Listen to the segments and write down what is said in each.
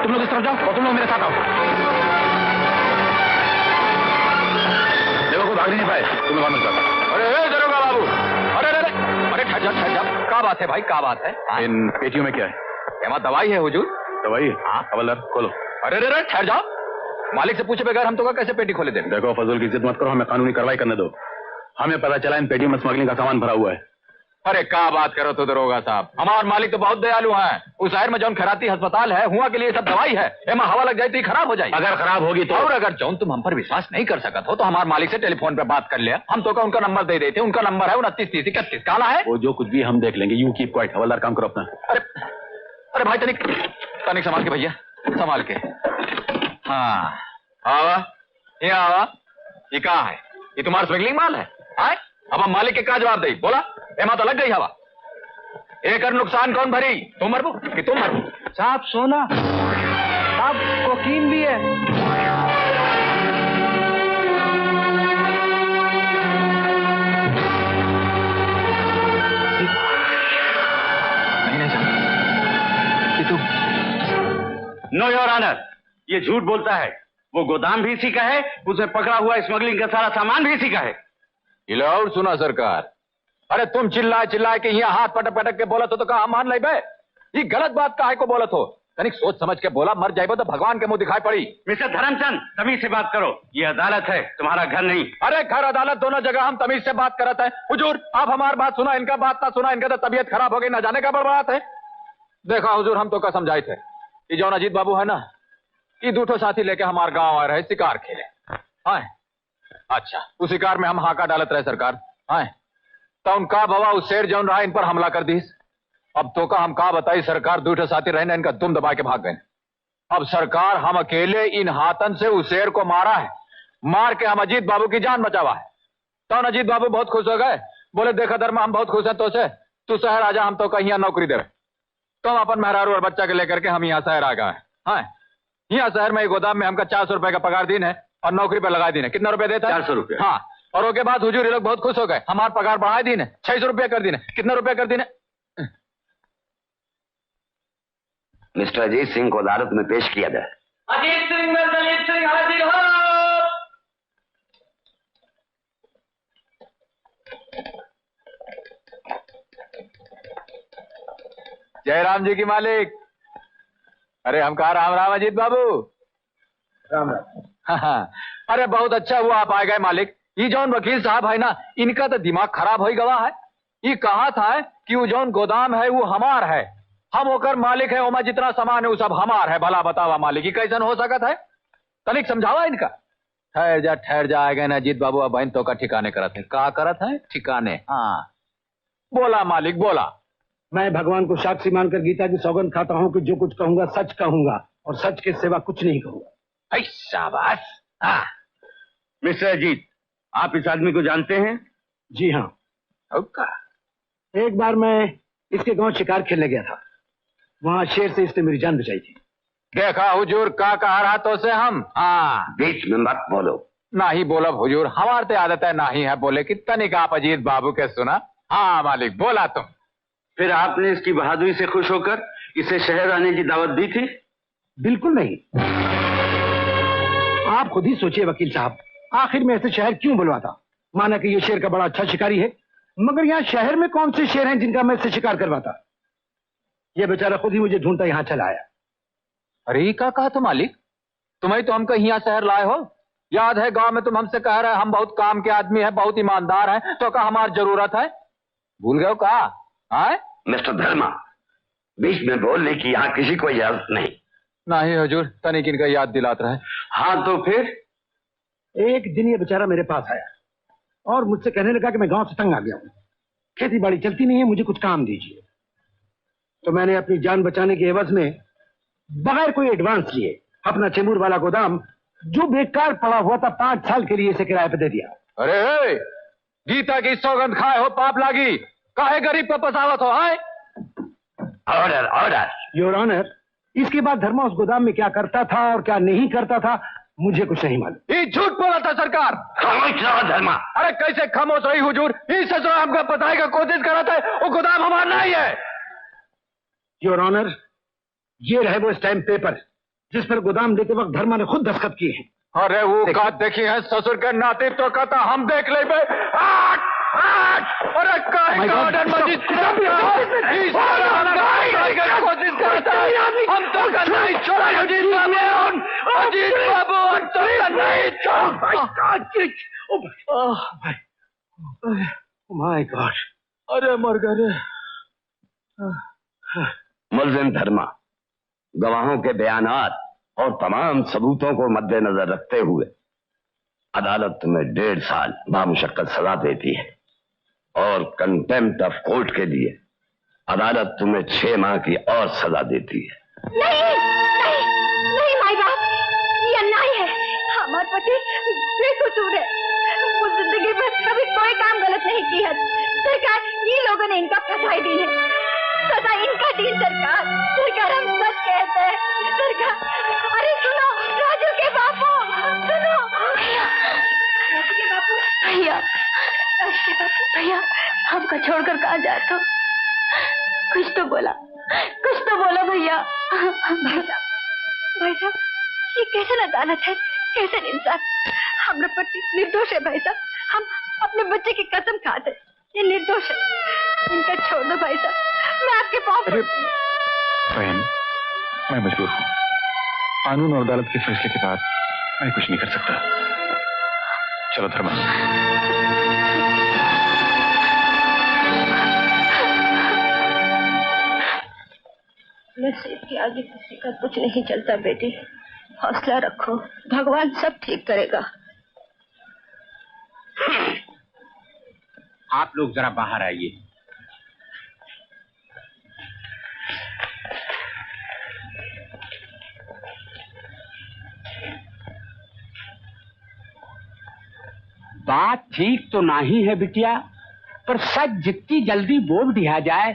तुम लोग इस तरफ जाओ और तुम लोग मेरे साथ आओ। देखो कोई भाग नहीं पाए, तुम्हें वहां मिल जाता। अरे दरोगा बाबू, अरे अरे अरे ठहर जा ठहर जा। क्या बात है भाई, क्या बात है? इन पेटियों में क्या है? एमा दवाई है हुजूर। दवाई? हाँ। हवलदार खोलो। अरे अरे ठहर जाओ, मालिक से पूछे बगैर हम तो कैसे पेटी खोले दें? देखो फजूल की जिद मत करो, हमें कानूनी कार्रवाई करने दो। हमें पता चला इन पेटियों में स्मगलिंग का सामान भरा हुआ है। अरे क्या बात करो तो दरोगा साहब, हमारे मालिक तो बहुत दयालु हैं। उस शहर में जौन खराती अस्पताल है, हुआ के लिए सब दवाई है, एमा हवा लग जाती खराब हो जाए। अगर खराब होगी तो? और अगर जौन तुम हम पर विश्वास नहीं कर सकत हो तो हमारे मालिक से टेलीफोन पे बात कर लिया, हम तो का उनका नंबर दे देते। उनका नंबर है 2930 काला है। वो जो कुछ भी हम देख लेंगे, यू कीप क्वाइट। हवलदार काम करो अपना। अरे अरे भाई तनिक तनिक संभाल के भैया, संभाल के। हाँ आवा, ये आवा, ये कहा है? ये तुम्हारा स्मगलिंग माल है? आए? अब हम मालिक के क्या जवाब दे? बोला एमा तो लग गई हवा। एक नुकसान कौन भरी? तुम मरबू कि तुम मरबू? साहब सोना, साहब कोकीन भी है। नहीं ये तुम? नो योर ऑनर, ये झूठ बोलता है। वो गोदाम भी इसी का है, उसे पकड़ा हुआ स्मगलिंग का सारा सामान भी इसी का है। ये लो और सुना सरकार, अरे तुम चिल्लाए चिल्लाए के यहाँ हाथ पटक पटक के बोलत हो तो कहा मान ले बे? ये गलत बात काहे को बोलत हो? तनिक सोच समझ के बोला, मर जाए तो भगवान के मुंह दिखाई पड़ी। मिस्टर धर्मचंद, तमीज से बात करो, ये अदालत है, तुम्हारा घर नहीं। अरे घर अदालत दोनों जगह हम तमीज से बात करते हैं। हुजूर आप हमारी बात सुना, इनका बात ना सुना, इनका तो तबीयत खराब हो गई, ना जाने का बर्बाद है। देखा हुजूर, हम तो क्या समझाए थे, ये जो अजीत बाबू है ना, ये दूठो साथी लेके हमारे गांव आ रहे शिकार खेले। हाँ अच्छा, उस शिकार में हम हाका डालत रहे सरकार। हाँ तो उनका भवा उस शेर जौन रहा इन पर हमला कर दी। अब तो का हम का बताई सरकार, दूठो साथी रहने इनका दुम दबा के भाग गए। अब सरकार हम अकेले इन हाथन से उस शेर को मारा है, मार के हम अजीत बाबू की जान बचावा है। तो अजीत बाबू बहुत खुश हो गए, बोले देखा धर्मा हम बहुत खुश हैं तो से, तू शहर आजा, हम तो कहीं नौकरी दे। तो हम अपन मेहरारू और बच्चा के लेकर के हम यहाँ शहर आ गए। हाँ यहाँ शहर में गोदाम में हमका 400 रुपए का पगार दिन है और नौकरी पे लगा दिन है। कितना रुपए देता है? 400 रुपए। हाँ, और उसके बाद हुजूर ये लोग बहुत खुश हो गए, हमारा पगार बढ़ा दिन है, 600 रुपया कर दिन है। कितना रुपया कर दिन है? मिस्टर अजीत सिंह को अदालत में पेश किया जाए। अजीत सिंह में दलित सिंह हाजिर हो। जय राम जी की मालिक। अरे हम कहा राम राम अजीत बाबू। राम राम। हाँ, अरे बहुत अच्छा हुआ आप आ गए मालिक। ये जौन वकील साहब है ना, इनका तो दिमाग खराब हो गवा है। ये कहा था कि वो जौन गोदाम है वो हमार है, हम होकर मालिक है, ओमा जितना सामान है वो सब हमार है। भला बतावा मालिक, ये कैसन हो सकता है? तनिक समझावा इनका। ठहर जा आएगा ना अजीत बाबू, अब बहन तो का ठिकाने करत है। का करत है? ठिकाने। हाँ बोला मालिक बोला। मैं भगवान को साक्षी मानकर गीता की सौगंध खाता हूँ कि जो कुछ कहूंगा सच कहूंगा और सच के सिवा कुछ नहीं कहूंगा। शाबाश। हाँ मिस्टर अजीत, आप इस आदमी को जानते हैं? जी हाँ। एक बार मैं इसके गांव शिकार खेलने गया था, वहां शेर से इसने मेरी जान बचाई थी। देखा हुजूर का कहा रहा तो से हम। हाँ बीच में मत बोलो। ना ही बोलब हुजूर, हमारे तो आदत है ना ही है बोले। कितना नहीं आप अजीत बाबू के सुना। हाँ मालिक बोला तुम। फिर आपने इसकी बहादुरी से खुश होकर इसे शहर आने की दावत दी थी? बिल्कुल नहीं। आप खुद ही सोचिए वकील साहब, आखिर में ऐसे शहर क्यों बुलवाता? माना कि ये शेर का बड़ा अच्छा शिकारी है, मगर यहाँ शहर में कौन से शेर हैं जिनका मैं इससे शिकार करवाता? ये बेचारा खुद ही मुझे ढूंढता यहाँ चला आया। अरे क्या कहा तो मालिक, तुम्हें तो हमको यहाँ शहर लाए हो। याद है गांव में तुम हमसे कह रहे हम बहुत काम के आदमी है, बहुत ईमानदार हैं, तो क्या हमारी जरूरत है? भूल गए हो कहा? मिस्टर धर्मा, बीच में बोलने की यहाँ किसी को इजाजत नहीं। नहीं हुजूर, तनिक इनका याद दिलात रहे। हाँ तो फिर? एक दिन ये बेचारा मेरे पास आया और मुझसे कहने लगा कि मैं गांव से तंग आ गया हूँ, खेती बाड़ी चलती नहीं है, मुझे कुछ काम दीजिए। तो मैंने अपनी जान बचाने के एवज में बगैर कोई एडवांस लिए अपना चेंबूर वाला गोदाम जो बेकार पड़ा हुआ था 5 साल के लिए इसे किराए पे दे दिया। अरे गीता की सौगंध खाए हो पाप लागी, काहे गरीब पे पसावत हो? आए ऑर्डर ऑर्डर। योर ऑनर, इसके बाद धर्मा उस गोदाम में क्या करता था और क्या नहीं करता था मुझे कुछ नहीं मालूम। ये झूठ बोला था सरकार। खामोश रहो धर्मा। अरे कैसे खामोश रही हुजूर? इस सच हमको बताने का कोशिश कर रहा था, वो गोदाम हमारा नहीं है। योर ऑनर, ये रहे वो स्टैम्प पेपर जिस पर गोदाम देते वक्त धर्मा ने खुद दस्तखत किए हैं। अरे वो का देखी है ससुर के नाते तो कहता हम देख ले बे। अरे काहे का ऑर्डर मस्जिद कोशिश करता हम तो करना ही छोड़ा। अजीत बाबू हम तो करना ही छोड़। माय गॉड, अरे मर गए। मुल्जिम धर्मा गवाहों के बयानात और तमाम सबूतों को मद्देनजर रखते हुए अदालत तुम्हें 1.5 साल बामुशक्कत सजा देती है और कंटेम्प्ट ऑफ कोर्ट के लिए अदालत तुम्हें 6 माह की और सजा देती है। नहीं नहीं नहीं माई बाप, ये अन्याय है। हमारे पति बेकसूर है, वो जिंदगी में कभी कोई काम गलत नहीं किया। सरकार ये लोगों ने इनका फसाई दी है, सजा इनका दी। सरकार हम सच कहते हैं। सरकार अरे सुनो, राजू के बापू सुनो। राजू के बापू, भैया भैया हमको छोड़कर कहाँ जाते हो? कुछ तो बोला भैया। भाई साहब ये कैसे अदालत है, कैसे इंसान? हमारा पति निर्दोष है भाई साहब, हम अपने बच्चे की कसम खाते, ये निर्दोष है। इनका छोड़ दो भाई साहब, मैं आपके पास। बहन मैं मजबूर हूँ, कानून और अदालत के फैसले के बाद मैं कुछ नहीं कर सकता। चलो धर्मा। नसीब के आगे किसी का कुछ नहीं चलता बेटी, हौसला रखो, भगवान सब ठीक करेगा। आप लोग जरा बाहर आइए। बात ठीक तो नहीं है बिटिया, पर सच जितनी जल्दी बोल दिया जाए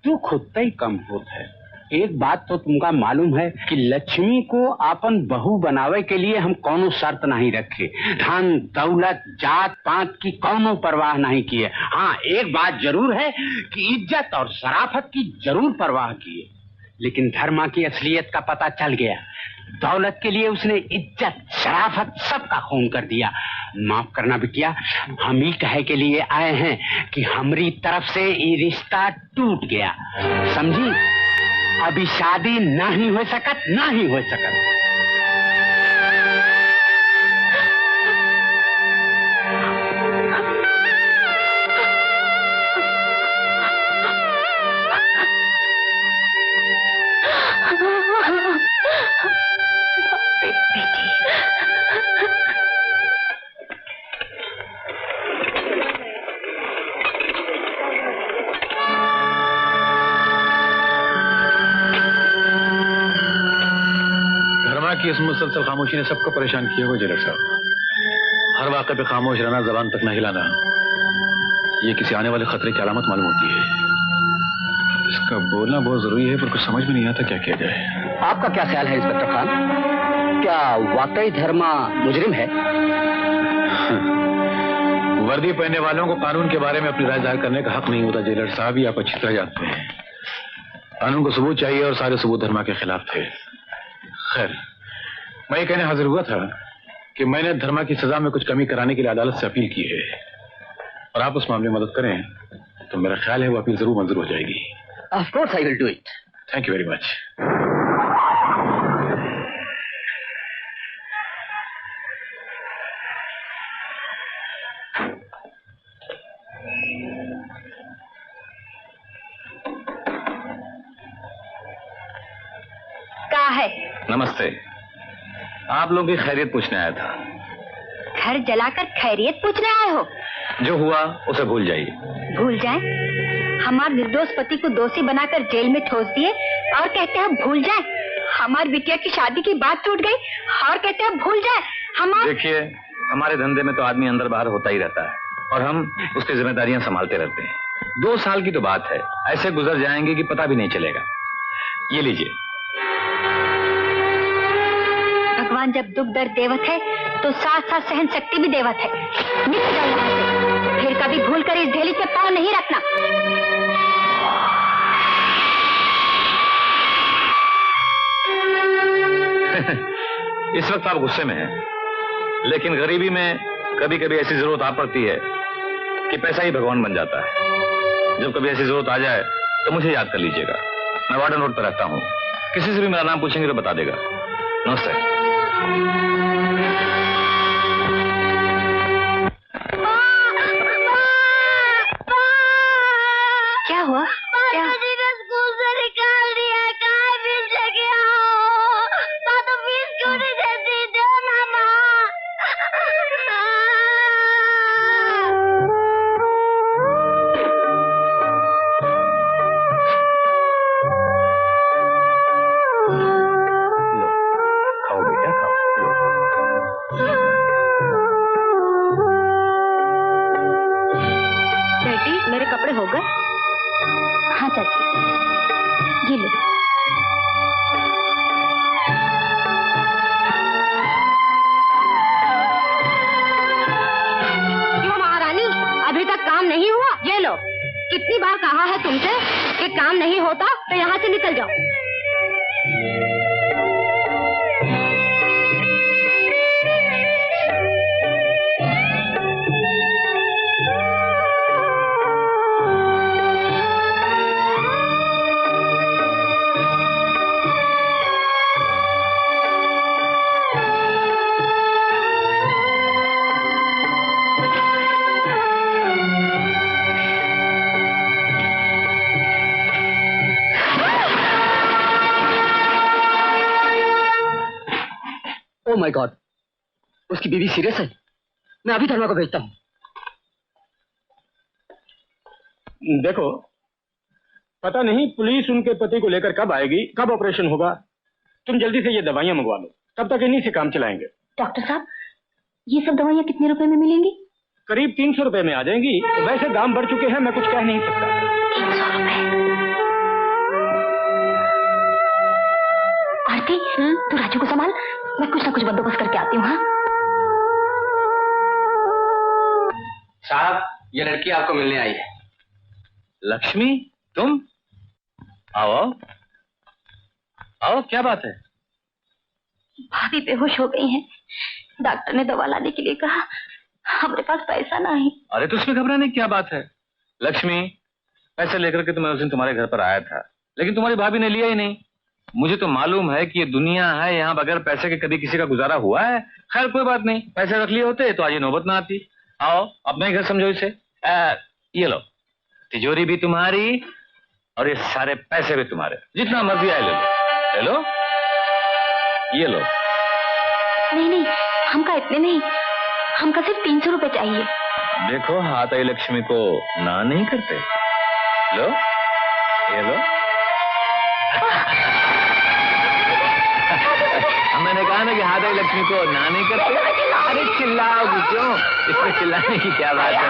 तो खुद ही कम होता है। एक बात तो तुमका मालूम है कि लक्ष्मी को अपन बहू बनावे के लिए हम कोनो शर्त नहीं रखे, धन दौलत जात पात की कोनो परवाह नहीं किए। हाँ एक बात जरूर है कि इज्जत और शराफत की जरूर परवाह किए, लेकिन धर्मा की असलियत का पता चल गया। दौलत के लिए उसने इज्जत शराफत सबका खून कर दिया। माफ करना बिटिया, हम ही कहे के लिए आए हैं कि हमारी तरफ से ये रिश्ता टूट गया, समझी? अभी शादी नहीं हो सकत, नहीं हो सकत। की इस मुसलसल खामोशी ने सबको परेशान किया हुआ जेलर साहब। हर वाक़े पे खामोश रहना, जबान तक न हिलाना, ये किसी आने वाले खतरे की अलामत मालूम होती है। इसका बोलना बहुत जरूरी है, पर कुछ समझ में नहीं आता क्या किया जाए। आपका क्या ख्याल है इंस्पेक्टर खान, क्या वाकई धर्मा मुजरिम है? वर्दी पहनने वालों को कानून के बारे में अपनी राय जाहिर करने का हक नहीं होता जेलर साहब, ये आप अच्छी तरह जानते हैं। कानून को सबूत चाहिए और सारे सबूत धर्मा के खिलाफ थे। खैर मैं ये कहने हाजिर हुआ था कि मैंने धर्मा की सजा में कुछ कमी कराने के लिए अदालत से अपील की है, और आप उस मामले में मदद करें तो मेरा ख्याल है वो अपील जरूर मंजूर हो जाएगी। Of course I will do it. Thank you very much. क्या है? नमस्ते, आप लोगों की खैरियत पूछने आया था। घर जलाकर खैरियत पूछने आए हो? जो हुआ उसे भूल जाइए। भूल जाए? हमारे निर्दोष पति को दोषी बनाकर जेल में ठोस दिए और कहते हैं भूल जाए। हमारी बिटिया की शादी की बात टूट गई और कहते हैं भूल जाए। हमारे देखिए, हमारे धंधे में तो आदमी अंदर बाहर होता ही रहता है और हम उसकी जिम्मेदारियां संभालते रहते हैं। 2 साल की तो बात है, ऐसे गुजर जाएंगे कि पता भी नहीं चलेगा। ये लीजिए। भगवान जब दुख दर्द देवत है तो साथ साथ सहन शक्ति भी देवत है। निकल जाओ यहाँ से, फिर कभी भूल कर इस ढेली पे पाँव नहीं रखना। इस वक्त आप गुस्से में हैं, लेकिन गरीबी में कभी कभी ऐसी जरूरत आ पड़ती है कि पैसा ही भगवान बन जाता है। जब कभी ऐसी जरूरत आ जाए तो मुझे याद कर लीजिएगा। मैं वार्डन रोड पर रहता हूँ, किसी से भी मेरा नाम पूछेंगे तो बता देगा। नमस्ते। क्या हुआ? क्या? स्कूल से निकाल दिया, कहाँ फीस लेके आओ? तो फीस क्यों नहीं देती? दो ना माँ। लो, खाओ बेटा, खाओ। लो। बेटी, मेरे कपड़े हो गए? हाँ चाची, ये लो। क्यों महारानी, अभी तक काम नहीं हुआ? ये लो। कितनी बार कहा है तुमसे कि काम नहीं होता तो यहाँ से निकल जाओ। ओह माय गॉड, उसकी बीवी सीरियस है। मैं अभी धर्मा को भेजता हूँ। देखो, पता नहीं पुलिस उनके पति को लेकर कब आएगी, कब ऑपरेशन होगा। तुम जल्दी से ये दवाइयां मंगवा लो, तब तक इन्हीं से काम चलाएंगे। डॉक्टर साहब, ये सब दवाइयाँ कितने रुपए में मिलेंगी? करीब 300 रुपए में आ जाएंगी। वैसे दाम बढ़ चुके हैं, मैं कुछ कह नहीं सकता। 300 रुपए। आरती, तू राजू को संभाल, मैं कुछ ना कुछ बंदोबस्त करके आती हूँ। हाँ साहब, ये लड़की आपको मिलने आई है। लक्ष्मी, तुम? आओ आओ आओ, क्या बात है? भाभी बेहोश हो गई हैं। डॉक्टर ने दवा लाने के लिए कहा, हमारे पास पैसा नहीं। अरे तो उसमें घबराने की क्या बात है? लक्ष्मी, पैसे लेकर के तो मैं उस दिन तुम्हारे घर पर आया था, लेकिन तुम्हारी भाभी ने लिया ही नहीं। मुझे तो मालूम है कि ये दुनिया है, यहाँ बगैर पैसे के कभी किसी का गुजारा हुआ है। खैर कोई बात नहीं, पैसे रख लिए होते तो आज ये नौबत ना आती। आओ, अपना ही घर समझो इसे। ये लो, तिजोरी भी तुम्हारी और ये सारे पैसे भी तुम्हारे, जितना मर्जी आए ले लो। ले लो, ये लो। नहीं नहीं, हमका इतने नहीं, हमका सिर्फ 300 रुपए चाहिए। देखो, हाथ आई लक्ष्मी को ना नहीं करते। लो, ये लो। मैंने कहा ना कि हाथ आई लक्ष्मी को ना नहीं करते। अरे चिल्लाओगी क्यों? इसमें चिल्लाने की क्या बात है?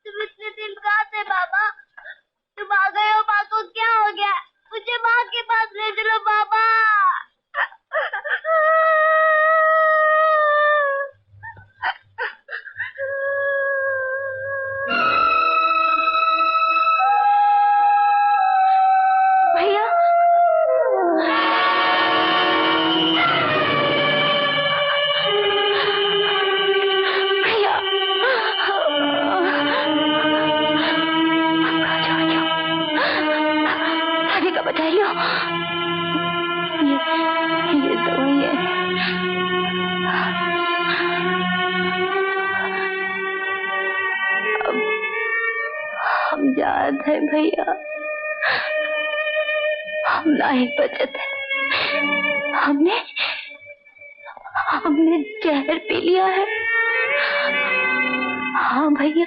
तुम इतने दिन कहाँ थे बाबा? तुम आ गए हो, माँ को क्या हो गया? मुझे माँ के पास ले चलो बाबा। भैया, भैया, भाभी का बचाइयो। ये दवाई है। अब हम याद है भैया, हम नहीं बचत है। हमने जहर पी लिया है। हाँ भैया,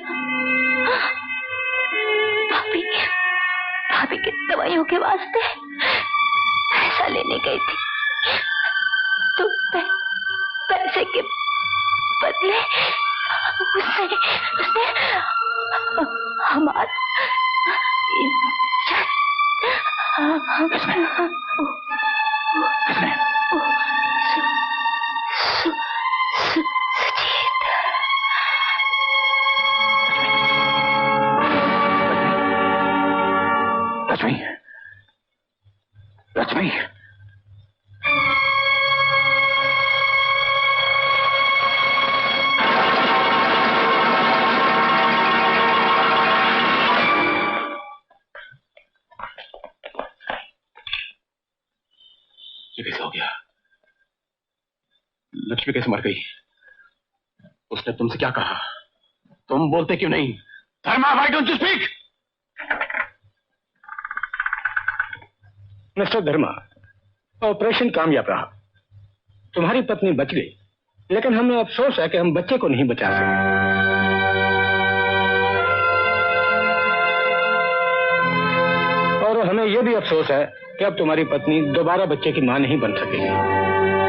भाभी की दवाइयों के वास्ते पैसा लेने गई थी, तो पैसे के बदले उसने हमारा लक्ष्मी, लक्ष्मी, ये कैसे हो गया? लक्ष्मी कैसे मर गई? उसने तुमसे क्या कहा? तुम बोलते क्यों नहीं? Dharma, why don't you speak? Mister Dharma, operation कामयाब रहा, तुम्हारी पत्नी बच गई, लेकिन हमें अफसोस है कि हम बच्चे को नहीं बचा सके। और हमें यह भी अफसोस है कि अब तुम्हारी पत्नी दोबारा बच्चे की मां नहीं बन सकेगी।